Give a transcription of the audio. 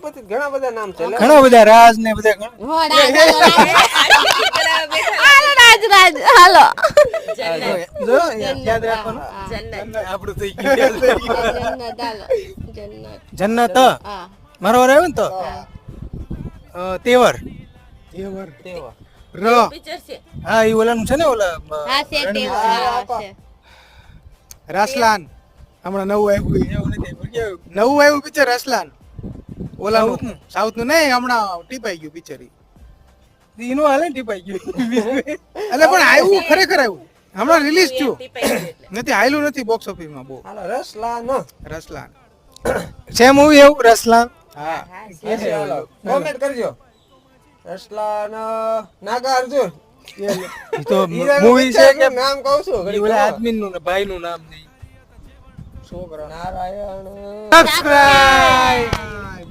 પછી ઘણા બધા નામ છે ઘણા બધા રાજ ને બધા રાજ હાલો જો યાદ રાખવાનું આપણું થઈ ગયું જન્નત હાલો જન્નત જન્નત હા મારો વાર આવ્યો ને તો તેવર ર હા ઈ ઓલાનું છે ને ઓલા હા છે તે હા છે રસલાન હમણાં નવું આવ્યું પિક્ચર રસલાન ઓલાનું સાઉથ નું નહીં હમણાં ટીપાઈ ગયું પિક્ચર ઈનું હાલે ને ટીપાઈ ગયું એટલે પણ આવ્યું ખરેખર આવ્યું હમણાં રિલીઝ થયું નથી આયલું નથી બોક્સ ઓફિસ માં બહુ હાલો રસલાન રસલાન છે મૂવી એવું રસલાન હા હાલો કોમેન્ટ કરજો રસલાન નાગાર્જુન ઈ તો મૂવી છે કે નામ કહું છું ઈ ઓલા આદમી નું ને ભાઈ નું નામ નહીં નારાયણ સબસ્ક્રાઇબ